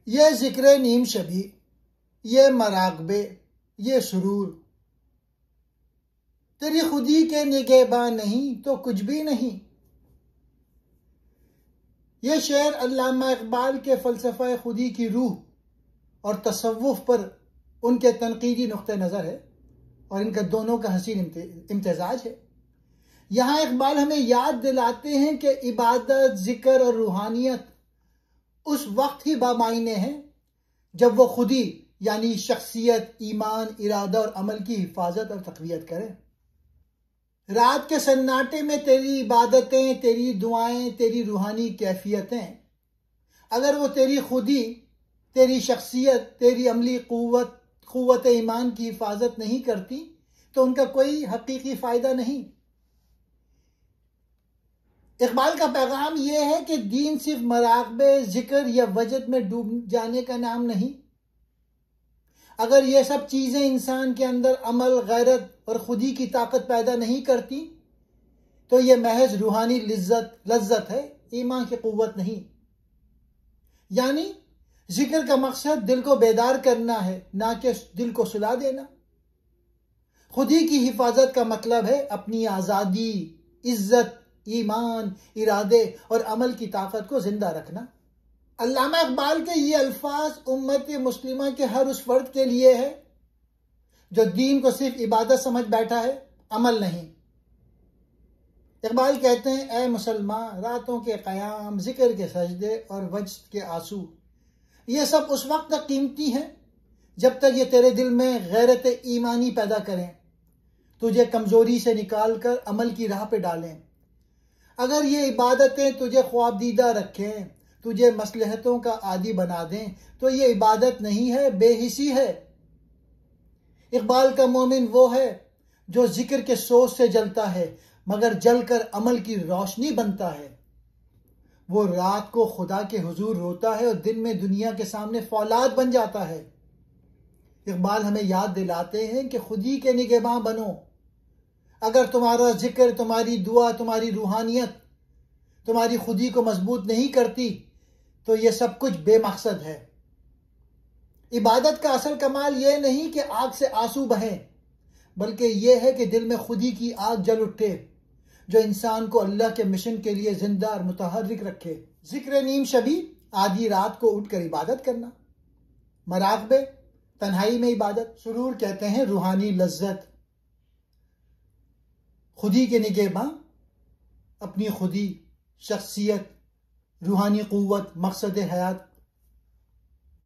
ये जिक्र नीम शबी, ये मराकबे, ये सुरूर, तेरी खुदी के निगहबान नहीं तो कुछ भी नहीं। ये शेर अल्लामा इकबाल के फ़लसफ़ा खुदी की रूह और तसव्वुफ़ पर उनके तनकीदी नुक्ते नज़र है और इनका दोनों का हसीन इम्तिजाज है। यहाँ इकबाल हमें याद दिलाते हैं कि इबादत, जिक्र और रूहानियत उस वक्त ही बामायने हैं जब वो खुदी यानी शख्सियत, ईमान, इरादा और अमल की हिफाजत और तक़वियत करें। रात के सन्नाटे में तेरी इबादतें, तेरी दुआएं, तेरी रूहानी कैफियतें अगर वो तेरी खुदी, तेरी शख्सियत, तेरी अमली क़ुव्वत ईमान की हिफाजत नहीं करती तो उनका कोई हकीकी फ़ायदा नहीं। इकबाल का पैगाम यह है कि दीन सिर्फ मराक़बे, जिक्र या वजद में डूब जाने का नाम नहीं। अगर ये सब चीज़ें इंसान के अंदर अमल, गैरत और खुदी की ताकत पैदा नहीं करती तो ये महज रूहानी लज्जत है, ईमान की क़ुव्वत नहीं। यानी जिक्र का मकसद दिल को बेदार करना है, ना कि दिल को सुला देना। खुदी की हिफाजत का मतलब है अपनी आज़ादी, इज्जत, ईमान, इरादे और अमल की ताकत को जिंदा रखना। अल्लामा इकबाल के ये अल्फाज उम्मत मुस्लिमा के हर उस फर्द के लिए है जो दीन को सिर्फ इबादत समझ बैठा है, अमल नहीं। इकबाल कहते हैं, ऐ मुसलमान, रातों के क़याम, जिक्र के सजदे और वजद के आंसू ये सब उस वक्त तक कीमती हैं जब तक ये तेरे दिल में गैरत ईमानी पैदा करें, तुझे कमज़ोरी से निकाल कर अमल की राह पे डालें। अगर ये इबादतें तुझे ख्वाबदीदा रखें, तुझे मसलहतों का आदी बना दें तो ये इबादत नहीं है, बेहिसी है। इकबाल का मोमिन वो है जो जिक्र के सोच से जलता है मगर जलकर अमल की रोशनी बनता है। वो रात को खुदा के हुजूर रोता है और दिन में दुनिया के सामने फौलाद बन जाता है। इकबाल हमें याद दिलाते हैं कि खुदी के निगहबान बनो। अगर तुम्हारा जिक्र, तुम्हारी दुआ, तुम्हारी रूहानियत तुम्हारी खुदी को मजबूत नहीं करती तो ये सब कुछ बेमकसद है। इबादत का असल कमाल यह नहीं कि आग से आंसू बहें, बल्कि यह है कि दिल में खुदी की आग जल उठे जो इंसान को अल्लाह के मिशन के लिए जिंदा और मुतहर्रिक रखे। जिक्र नीम शबी, आधी रात को उठकर इबादत करना। मराक़बे, तन्हाई में इबादत। सुरूर कहते हैं रूहानी लज्जत। खुदी के निगहबान अपनी खुदी, शख्सियत, रूहानी क़ुव्वत, मकसद हयात